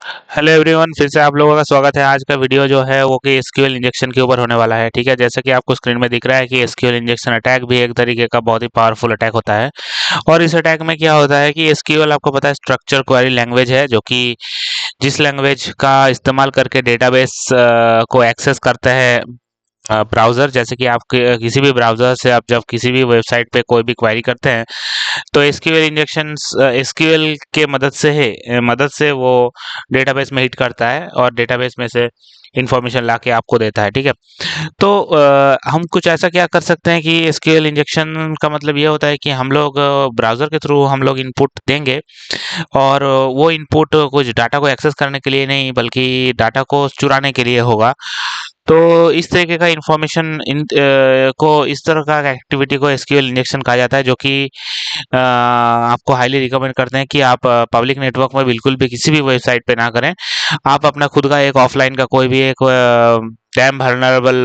Hello everyone, फिर से आप लोगों का स्वागत है। आज का वीडियो जो है वो कि एसक्यूएल इंजेक्शन के ऊपर होने वाला है। ठीक है, जैसे कि आपको स्क्रीन में दिख रहा है कि एसक्यूएल इंजेक्शन अटैक भी एक तरीके का बहुत ही पावरफुल अटैक होता है। और इस अटैक में क्या होता है कि एसक्यूएल आपको पता है स्ट्रक्चर क्वेरी लैंग्वेज है, जो कि जिस लैंग्वेज का इस्तेमाल करके डेटाबेस को एक्सेस करता है ब्राउज़र। जैसे कि आप किसी भी ब्राउज़र से आप जब किसी भी वेबसाइट पे कोई भी क्वेरी करते हैं तो एसक्यूएल इंजेक्शंस एसक्यूएल के मदद से वो डेटाबेस में हिट करता है और डेटाबेस में से इंफॉर्मेशन ला के आपको देता है। ठीक है, तो हम कुछ ऐसा क्या कर सकते हैं कि एसक्यूएल इंजेक्शन का मतलब ये होता है कि हम लोग ब्राउज़र के थ्रू हम लोग इनपुट देंगे और वो इनपुट कुछ डाटा को एक्सेस करने के लिए नहीं बल्कि डाटा को चुराने के लिए होगा। तो इस तरीके का को इस तरह का एक्टिविटी को एसक्यूएल इंजेक्शन कहा जाता है, जो कि आपको हाईली रिकमेंड करते हैं कि आप पब्लिक नेटवर्क में बिल्कुल भी किसी भी वेबसाइट पे ना करें। आप अपना खुद का एक ऑफलाइन का कोई भी एक डैम वल्नरेबल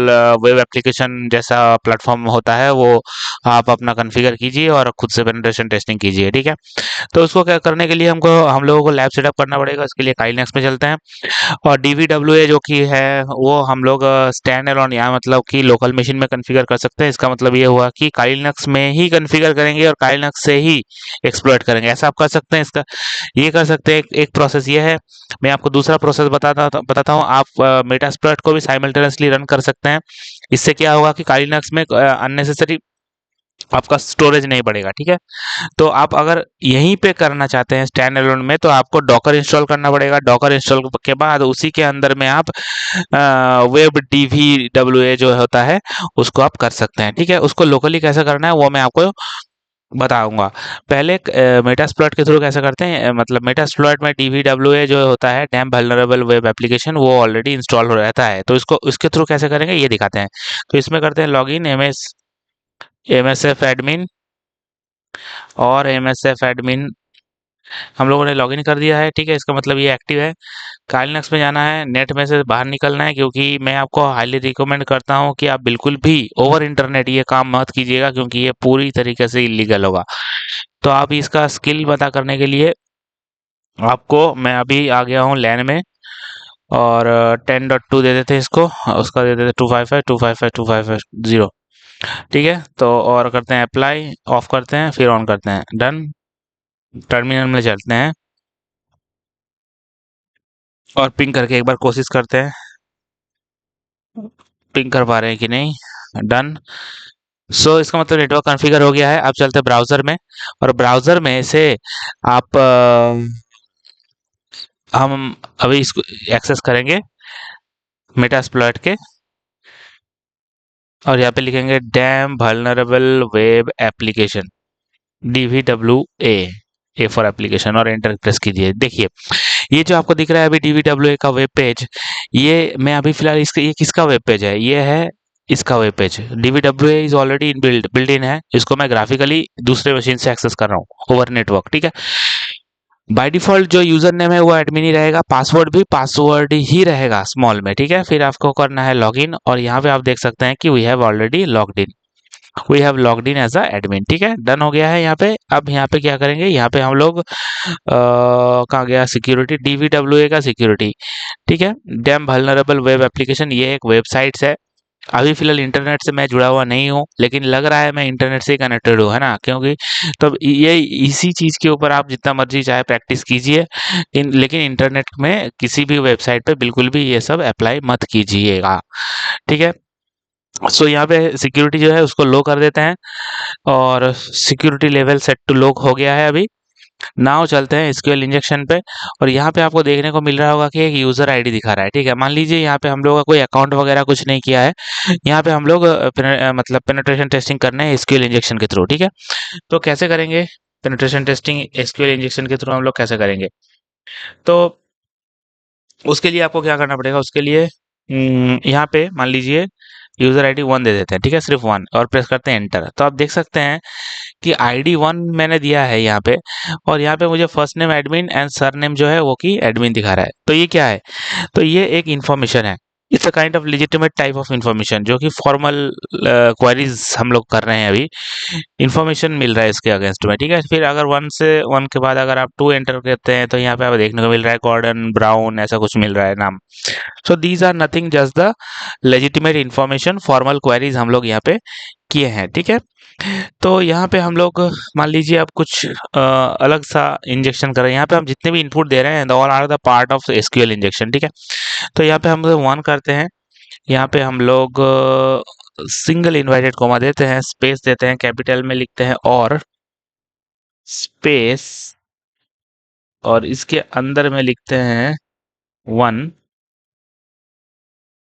वेब एप्लीकेशन जैसा प्लेटफॉर्म होता है वो आप अपना कॉन्फ़िगर कीजिए और खुद से पेनिट्रेशन टेस्टिंग कीजिए। ठीक है, तो उसको क्या करने के लिए हम लोगों को लैब सेटअप करना पड़ेगा। इसके लिए काइनेक्स में चलते हैं और डीवीडब्ल्यूए जो कि है वो हम लोग स्टैंड अलोन या मतलब कि लोकल मशीन में कॉन्फ़िगर कर सकते हैं। इसका मतलब ये हुआ कि काइलिनक्स में ही कॉन्फ़िगर करेंगे और काइलिनक्स से ही एक्सप्लॉइट करेंगे। ऐसा आप कर सकते हैं। इसका ये कर सकते हैं। एक प्रोसेस ये है। मैं आपको दूसरा प्रोसेस बताता हूँ। आप मेटास्प्लॉइट को भी साइमल्टेनियसली रन कर सकते हैं। इससे क्या होगा कि काइलिनक्स में अननेसेसरी आपका स्टोरेज नहीं बढ़ेगा। ठीक है, तो आप अगर यहीं पे करना चाहते हैं स्टैंड अलोन में तो आपको डॉकर इंस्टॉल करना पड़ेगा। डॉकर इंस्टॉल के बाद उसी के अंदर में आप वेब डीवीडब्ल्यूए जो होता है उसको आप कर सकते हैं। ठीक है, उसको लोकली कैसे करना है वो मैं आपको बताऊंगा। पहले मेटास्प्लॉइट के थ्रू कैसे करते हैं, मतलब मेटास्प्लॉइट में डीवीडब्ल्यूए जो होता है डैम वल्नरेबल वेब एप्लीकेशन वो ऑलरेडी इंस्टॉल हो रहता है। तो इसको इसके थ्रू कैसे करेंगे ये दिखाते हैं। तो इसमें करते हैं लॉगिन एमएसएफ एडमिन और एमएसएफ एडमिन हम लोगों ने लॉगिन कर दिया है। ठीक है, इसका मतलब ये एक्टिव है। काइलिनक्स में जाना है, नेट में से बाहर निकलना है, क्योंकि मैं आपको हाईली रिकमेंड करता हूँ कि आप बिल्कुल भी ओवर इंटरनेट ये काम मत कीजिएगा, क्योंकि ये पूरी तरीके से इलीगल होगा। तो आप इसका स्किल पता करने के लिए आपको मैं अभी आ गया हूँ लैन में और 10.2 दे देते हैं इसको, उसका दे देते 255 ठीक है, तो और करते हैं अप्लाई, ऑफ करते हैं, फिर ऑन करते हैं, डन। टर्मिनल में चलते हैं और पिंग करके एक बार कोशिश करते हैं पिंग कर पा रहे हैं कि नहीं। डन। सो इसका मतलब नेटवर्क कॉन्फ़िगर हो गया है। अब चलते हैं ब्राउज़र में और ब्राउज़र में से आप हम अभी इसको एक्सेस करेंगे मेटास्प्लॉइट के और यहाँ पे लिखेंगे damn vulnerable web application DVWA A for application और एंटर प्रेस कीजिए। देखिए ये जो आपको दिख रहा है अभी डीवीडब्ल्यूए का वेब पेज, ये मैं अभी फिलहाल इसके ये किसका वेब पेज है, ये है इसका web page. DVWA is already in build in है। इसको मैं ग्राफिकली दूसरे मशीन से एक्सेस कर रहा हूँ ओवर नेटवर्क। ठीक है, बाय डिफॉल्ट जो यूजर नेम है वो एडमिन ही रहेगा, पासवर्ड भी पासवर्ड ही रहेगा स्मॉल में। ठीक है, फिर आपको करना है लॉगिन और यहाँ पे आप देख सकते हैं कि we have logged in as a admin. ठीक है, डन हो गया है यहाँ पे। अब यहाँ पे क्या करेंगे, यहाँ पे हम लोग कहाँ गया सिक्योरिटी, डीवीडब्ल्यूए का सिक्योरिटी। ठीक है, डैम वल्नरेबल वेब एप्लीकेशन ये एक वेबसाइट है। अभी फिलहाल इंटरनेट से मैं जुड़ा हुआ नहीं हूँ, लेकिन लग रहा है मैं इंटरनेट से ही कनेक्टेड हूँ, है ना, क्योंकि तो ये इसी चीज़ के ऊपर आप जितना मर्जी चाहे प्रैक्टिस कीजिए। लेकिन इंटरनेट में किसी भी वेबसाइट पे बिल्कुल भी ये सब अप्लाई मत कीजिएगा। ठीक है, सो यहाँ पे सिक्योरिटी जो है उसको लो कर देते हैं और security level set to low हो गया है अभी। नाउ चलते हैं एसक्यूएल इंजेक्शन पे और यहाँ पे आपको देखने को मिल रहा होगा कि एक यूजर आईडी दिखा रहा है। ठीक है, मान लीजिए यहाँ पे हम लोग का कोई अकाउंट वगैरह कुछ नहीं किया है। यहाँ पे हम लोग मतलब पेनिट्रेशन टेस्टिंग करना है एसक्यूएल इंजेक्शन के थ्रू। ठीक है, तो कैसे करेंगे पेनिट्रेशन टेस्टिंग एसक्यूएल इंजेक्शन के थ्रू हम लोग कैसे करेंगे, तो उसके लिए आपको क्या करना पड़ेगा। उसके लिए यहाँ पे मान लीजिए यूजर आईडी 1 दे देते हैं। ठीक है, सिर्फ 1 और प्रेस करते हैं एंटर। तो आप देख सकते हैं कि आईडी 1 मैंने दिया है यहाँ पे और यहाँ पे मुझे first name admin and sir name जो है वो कि एडमिन दिखा रहा है। तो ये क्या है, तो ये एक इन्फॉर्मेशन है। It's a kind of legitimate type of information, जो कि फॉर्मल क्वेरीज हम लोग कर रहे हैं अभी, इंफॉर्मेशन मिल रहा है इसके अगेंस्ट में, ठीक है। फिर अगर वन के बाद अगर आप टू एंटर करते हैं तो यहाँ पे आप देखने को मिल रहा है गॉर्डन ब्राउन, ऐसा कुछ मिल रहा है नाम। So these are nothing, just the legitimate information, formal queries हम लोग यहाँ पे किए हैं, ठीक है। तो यहाँ पे हम लोग मान लीजिए अब कुछ अलग सा इंजेक्शन कर रहे हैं। यहाँ पे हम जितने भी इनपुट दे रहे हैं all are the part of SQL injection, ठीक है। तो यहाँ पे हम लोग वन करते हैं, यहाँ पे हम लोग सिंगल इनवर्टेड कोमा देते हैं, स्पेस देते हैं, कैपिटल में लिखते हैं और स्पेस, और इसके अंदर में लिखते हैं one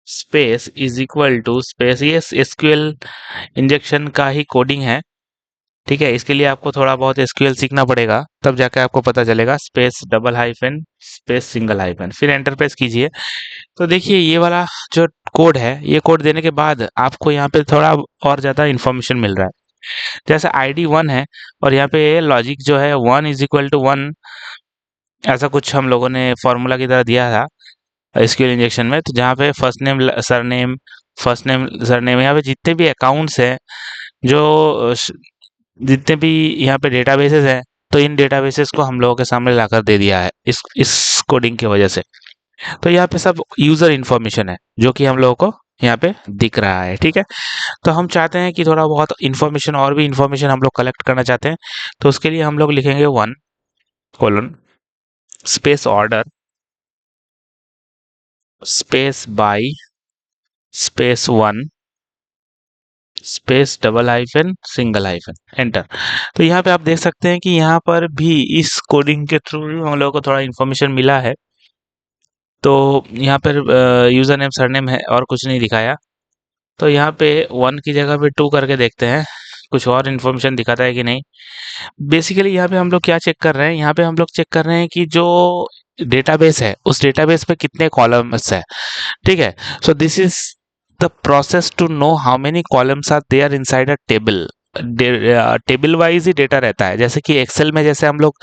space is equal to space. ये एसक्यूएल इंजेक्शन का ही कोडिंग है, ठीक है। इसके लिए आपको थोड़ा बहुत एसक्यूएल सीखना पड़ेगा, तब जाके आपको पता चलेगा। Space double hyphen space single hyphen, फिर एंटर प्रेस कीजिए। तो देखिए ये वाला जो कोड है, ये कोड देने के बाद आपको यहाँ पे थोड़ा और ज़्यादा इन्फॉर्मेशन मिल रहा है। जैसे आईडी वन है और यहाँ पे लॉजिक जो है one is equal to one, ऐसा कुछ हम लोगों ने फॉर्मूला की तरह दिया था एसक्यूएल इंजेक्शन में। तो जहाँ पे फर्स्ट नेम सरनेम, यहाँ पे जितने भी अकाउंट्स हैं, जो जितने भी यहाँ पे डेटाबेसेस हैं, तो इन डेटाबेसेस को हम लोगों के सामने लाकर दे दिया है इस कोडिंग की वजह से। तो यहाँ पे सब यूजर इन्फॉर्मेशन है जो कि हम लोगों को यहाँ पे दिख रहा है, ठीक है। तो हम चाहते हैं कि थोड़ा बहुत इन्फॉर्मेशन, और भी इन्फॉर्मेशन हम लोग कलेक्ट करना चाहते हैं। तो उसके लिए हम लोग लिखेंगे one colon space order space bye space one space double hyphen single hyphen, enter. तो यहाँ पे आप देख सकते हैं कि यहाँ पर भी इस कोडिंग के थ्रू हम लोगों को थोड़ा इन्फॉर्मेशन मिला है। तो यहाँ पर यूजर नेम सरनेम है और कुछ नहीं दिखाया। तो यहाँ पे वन की जगह पे टू करके देखते हैं कुछ और इन्फॉर्मेशन दिखाता है कि नहीं। बेसिकली यहाँ पे हम लोग क्या चेक कर रहे हैं, यहाँ पे हम लोग चेक कर रहे हैं कि जो डेटाबेस है उस डेटाबेस पे कितने कॉलम्स है, ठीक है। So this is the process to know how many columns are there inside a table. Table wise ही डेटा रहता है, जैसे कि एक्सेल में जैसे हम लोग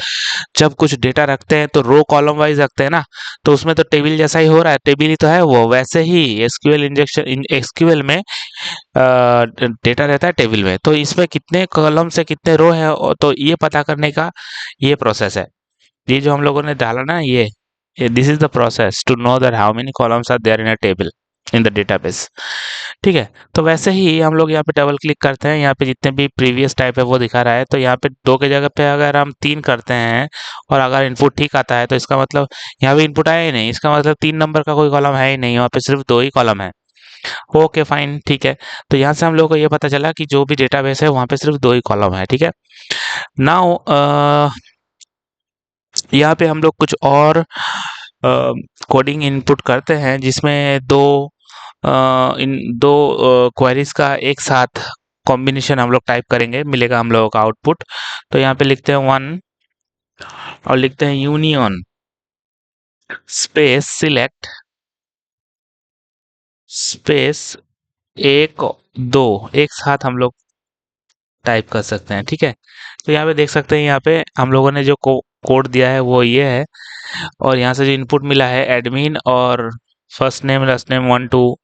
जब कुछ डेटा रखते हैं तो रो कॉलम वाइज रखते हैं ना, तो उसमें तो टेबल जैसा ही हो रहा है, टेबल ही तो है वो। वैसे ही एसक्यूएल में डेटा रहता है टेबल में, तो इसमें कितने कॉलम से कितने रो है, तो ये पता करने का ये प्रोसेस है। ये जो हम लोगों ने डाला ना, ये this is the process to know that how many columns are there in a table in the database, ठीक है। तो वैसे ही हम लोग यहाँ पे डबल क्लिक करते हैं, यहाँ पे जितने भी प्रीवियस टाइप है वो दिखा रहा है। तो यहाँ पे दो के जगह पे अगर हम तीन करते हैं और अगर इनपुट ठीक आता है, तो इसका मतलब यहाँ पे इनपुट आया ही नहीं, इसका मतलब 3 नंबर का कोई कॉलम है ही नहीं, वहाँ पे सिर्फ 2 ही कॉलम है। ओके फाइन, ठीक है। तो यहाँ से हम लोग को ये पता चला कि जो भी डेटाबेस है वहाँ पे सिर्फ 2 ही कॉलम है, ठीक है। नाउ यहाँ पे हम लोग कुछ और कोडिंग इनपुट करते हैं, जिसमें इन दो क्वेरीज का एक साथ कॉम्बिनेशन हम लोग टाइप करेंगे, मिलेगा हम लोगों का आउटपुट। तो यहाँ पे लिखते हैं वन और लिखते हैं यूनियन स्पेस सिलेक्ट स्पेस एक दो, एक साथ हम लोग टाइप कर सकते हैं, ठीक है। तो यहाँ पे देख सकते हैं, यहाँ पे हम लोगों ने जो कोड दिया है वो ये है, और यहाँ से जो इनपुट मिला है एडमिन और फर्स्ट नेम लास्ट नेम 1 2,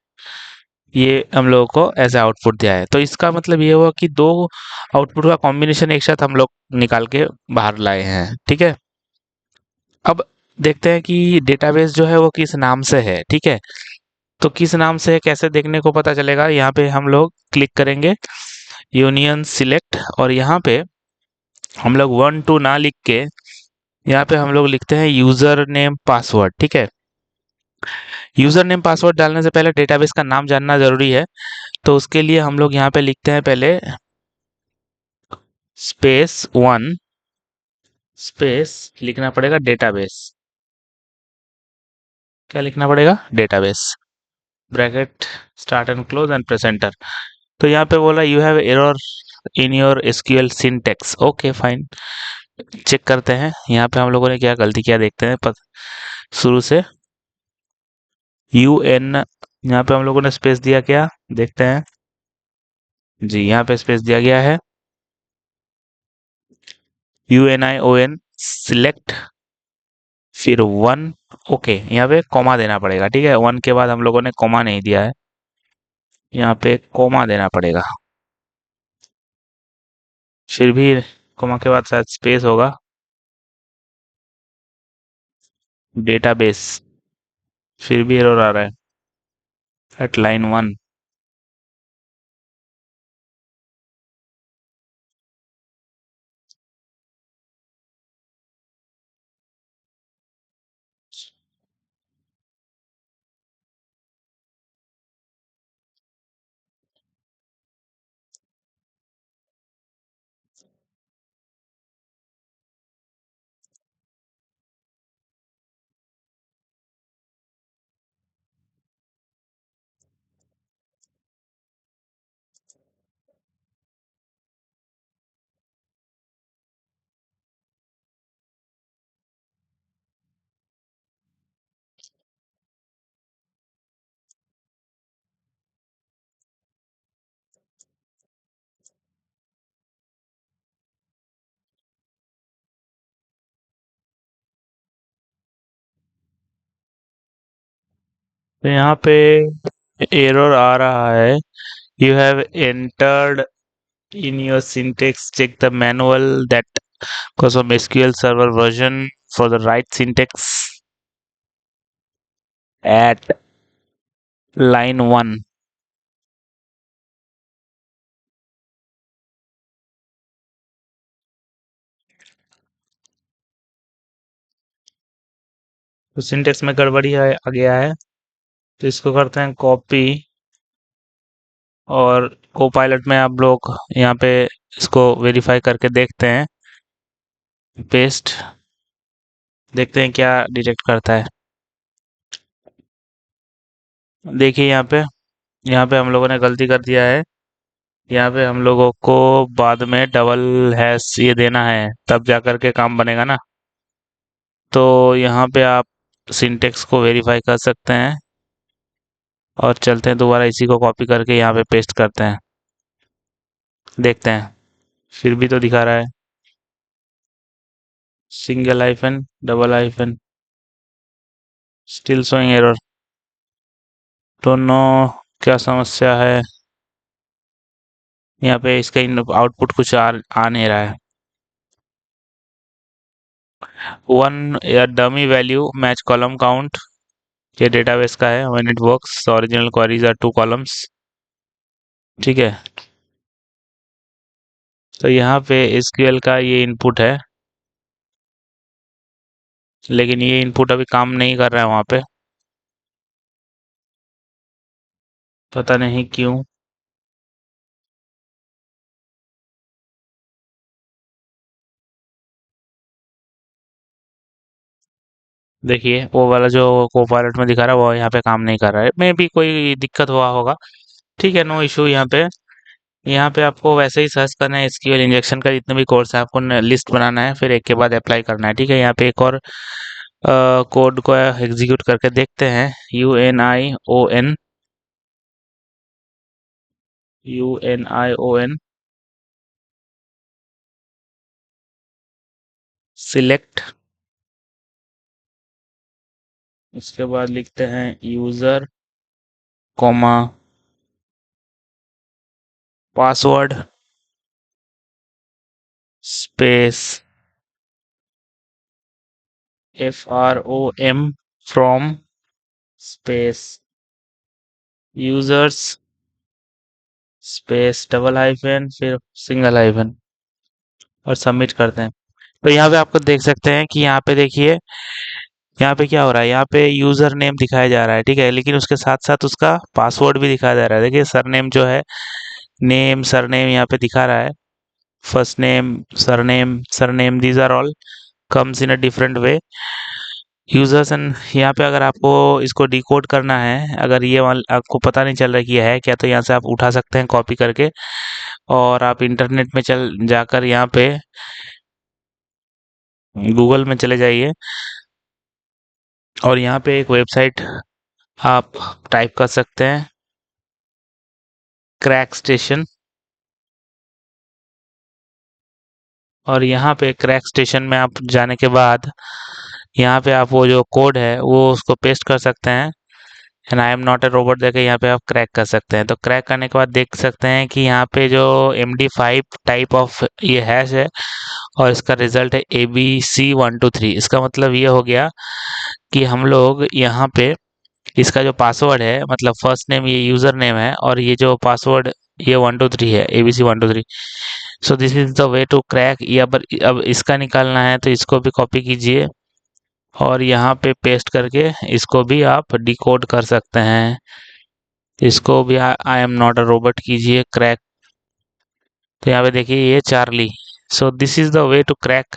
ये हम लोगों को ऐसा आउटपुट दिया है। तो इसका मतलब ये हुआ कि दो आउटपुट का कॉम्बिनेशन एक साथ हम लोग निकाल के बाहर लाए हैं, ठीक है। अब देखते हैं कि डेटाबेस जो है वो किस नाम से है, ठीक है। तो किस नाम से है कैसे देखने को पता चलेगा, यहाँ पे हम लोग क्लिक करेंगे यूनियन सिलेक्ट, और यहाँ पे हम लोग 1 2 ना लिख के यहाँ पे हम लोग लिखते हैं यूजर नेम पासवर्ड, ठीक है। यूजर नेम पासवर्ड डालने से पहले डेटाबेस का नाम जानना जरूरी है। तो उसके लिए हम लोग यहाँ पे लिखते हैं पहले स्पेस वन स्पेस, लिखना पड़ेगा डेटाबेस। क्या लिखना पड़ेगा, database, bracket start and close and press enter. तो यहाँ पे बोला you have error in your SQL syntax. Okay fine, check करते हैं यहाँ पे हम लोगों ने क्या गलती किया, देखते हैं शुरू से UN, यहाँ पे हम लोगों ने स्पेस दिया क्या, देखते हैं जी, यहाँ पे स्पेस दिया गया है UNION सिलेक्ट फिर 1। ओके, यहाँ पे कॉमा देना पड़ेगा, ठीक है। 1 के बाद हम लोगों ने कॉमा नहीं दिया है, यहाँ पे कॉमा देना पड़ेगा। फिर भी कॉमा के बाद शायद स्पेस होगा। डेटाबेस, फिर भी एरर आ रहा है एट लाइन 1। तो यहाँ पे एरर आ रहा है, you have entered in your syntax, check the manual that goes from SQL Server version for the right syntax at line 1। तो सिंटेक्स में गड़बड़ी है आ गया है, तो इसको करते हैं कॉपी, और कोपायलट में आप लोग यहाँ पे इसको वेरीफाई करके देखते हैं, पेस्ट, देखते हैं क्या डिटेक्ट करता है। देखिए यहाँ पे हम लोगों ने गलती कर दिया है। यहाँ पे हम लोगों को बाद में डबल हैश ये देना है, तब जा कर के काम बनेगा ना। तो यहाँ पे आप सिंटेक्स को वेरीफाई कर सकते हैं, और चलते हैं दोबारा इसी को कॉपी करके यहाँ पे पेस्ट करते हैं, देखते हैं। फिर भी तो दिखा रहा है single hyphen, double hyphen, still showing error. Don't know क्या समस्या है, यहाँ पे इसका आउटपुट कुछ आ नहीं रहा है। 1 dummy value match column count, ये डेटाबेस का है। When it works original queries are 2 columns, ठीक है। तो यहाँ पे एसक्यूएल का ये इनपुट है, लेकिन ये इनपुट अभी काम नहीं कर रहा है वहाँ पे, पता नहीं क्यों। देखिए वो वाला जो कोपायलट में दिखा रहा है वो यहाँ पे काम नहीं कर रहा है, मे भी कोई दिक्कत हुआ होगा, ठीक है, नो इशू। यहाँ पे आपको वैसे ही सर्च करना है एसक्यूएल इंजेक्शन का, जितने भी कोर्स है आपको लिस्ट बनाना है, फिर एक के बाद अप्लाई करना है, ठीक है। यहाँ पे एक और कोड को एग्जीक्यूट करके देखते हैं, UNION सिलेक्ट, उसके बाद लिखते हैं user comma password space FROM from space users space double hyphen फिर सिंगल हाइफन, और सबमिट करते हैं। तो यहाँ पे आपको देख सकते हैं कि यहाँ पे देखिए, यहाँ पे क्या हो रहा है, यहाँ पे यूजर नेम दिखाया जा रहा है, ठीक है, लेकिन उसके साथ साथ उसका पासवर्ड भी दिखाया जा रहा है। देखिए सरनेम जो है, नेम सरनेम यहाँ पे दिखा रहा है, first name surname surname, these are all comes in a different way. Users and यहाँ पे अगर आपको इसको डिकोड करना है, अगर ये आपको पता नहीं चल रहा है कि ये है क्या, तो यहाँ से आप उठा सकते हैं कॉपी करके, और आप इंटरनेट में चल जाकर यहाँ पे गूगल में चले जाइए, और यहाँ पे एक वेबसाइट आप टाइप कर सकते हैं, क्रैक स्टेशन। और यहाँ पे क्रैक स्टेशन में आप जाने के बाद यहाँ पे आप वो जो कोड है वो उसको पेस्ट कर सकते हैं and I am not a robot देके यहाँ पे आप क्रैक कर सकते हैं। तो क्रैक करने के बाद देख सकते हैं कि यहाँ पे जो MD5 टाइप ऑफ ये हैश है और इसका रिजल्ट है ABC123। इसका मतलब ये हो गया कि हम लोग यहाँ पे इसका जो पासवर्ड है, मतलब फर्स्ट नेम ये यूजर नेम है और ये जो पासवर्ड ये 123 है, ABC123। So this is the way to crack. ये अब इसका निकालना है तो इसको भी कॉपी कीजिए और यहाँ पे पेस्ट करके इसको भी आप डिकोड कर सकते हैं। इसको भी I am not a robot कीजिए क्रैक। तो यहाँ पे देखिए ये Charlie. So this is the way to crack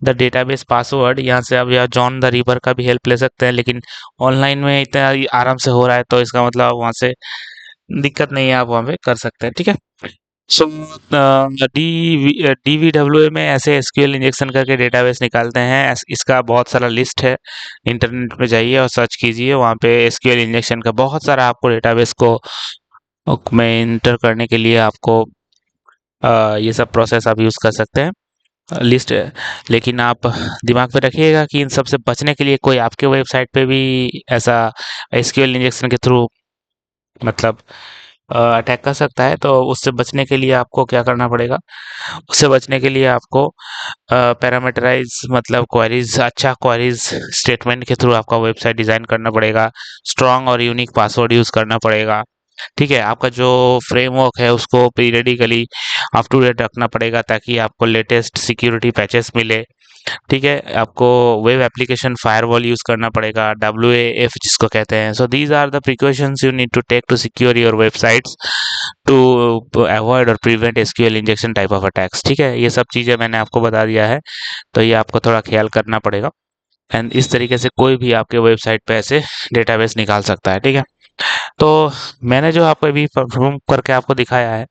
the database password. यहाँ से आप या जॉन द रीपर का भी हेल्प ले सकते हैं, लेकिन ऑनलाइन में इतना आराम से हो रहा है तो इसका मतलब वहाँ से दिक्कत नहीं है, आप वहाँ पे कर सकते हैं। ठीक है। सो DVWA में ऐसे एसक्यूएल इंजेक्शन करके डेटाबेस निकालते हैं। इसका बहुत सारा लिस्ट है, इंटरनेट पे जाइए और सर्च कीजिए, वहाँ पे एसक्यूएल इंजेक्शन का बहुत सारा आपको डेटाबेस को में इंटर करने के लिए आपको ये सब प्रोसेस आप यूज़ कर सकते हैं, लिस्ट। लेकिन आप दिमाग में रखिएगा कि इन सब से बचने के लिए कोई आपके वेबसाइट पे भी ऐसा एसक्यूएल इंजेक्शन के थ्रू मतलब अटैक कर सकता है। तो उससे बचने के लिए आपको क्या करना पड़ेगा, उससे बचने के लिए आपको पैरामीटराइज मतलब क्वेरीज, अच्छा क्वेरीज स्टेटमेंट के थ्रू आपका वेबसाइट डिज़ाइन करना पड़ेगा। स्ट्रॉन्ग और यूनिक पासवर्ड यूज़ करना पड़ेगा। ठीक है। आपका जो फ्रेमवर्क है उसको पीरियडिकली अप टू डेट रखना पड़ेगा ताकि आपको लेटेस्ट सिक्योरिटी पैचेस मिले। ठीक है। आपको वेब एप्लीकेशन फायरवॉल यूज करना पड़ेगा, WAF जिसको कहते हैं। So these are the precautions you need to take to secure your websites to avoid और prevent SQL injection type of attacks. ठीक है। ये सब चीज़ें मैंने आपको बता दिया है, तो ये आपको थोड़ा ख्याल करना पड़ेगा। एंड इस तरीके से कोई भी आपके वेबसाइट पे ऐसे डेटाबेस निकाल सकता है। ठीक है। तो मैंने जो आपको अभी परफॉर्म करके आपको दिखाया है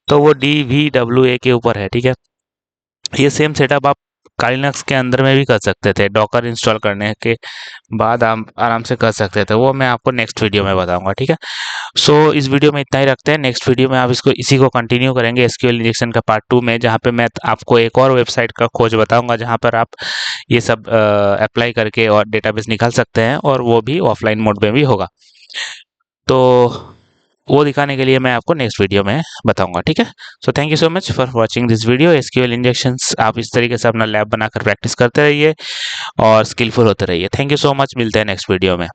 तो वो DVWA के ऊपर है। ठीक है। ये सेम सेटअप आप काइलिनक्स के अंदर में भी कर सकते थे, डॉकर इंस्टॉल करने के बाद आप आराम से कर सकते थे। वो मैं आपको नेक्स्ट वीडियो में बताऊंगा। ठीक है। सो इस वीडियो में इतना ही रखते हैं। नेक्स्ट वीडियो में आप इसी को कंटिन्यू करेंगे एसक्यूएल इंजेक्शन का पार्ट 2 में, जहाँ पे मैं आपको एक और वेबसाइट का खोज बताऊंगा जहाँ पर आप ये सब अप्लाई करके और डेटाबेस निकाल सकते हैं और वो भी ऑफलाइन मोड में भी होगा। तो वो दिखाने के लिए मैं आपको नेक्स्ट वीडियो में बताऊंगा। ठीक है। So thank you so much for watching this video. SQL injections आप इस तरीके से अपना लैब बनाकर प्रैक्टिस करते रहिए और स्किलफुल होते रहिए। Thank you so much. मिलते हैं नेक्स्ट वीडियो में।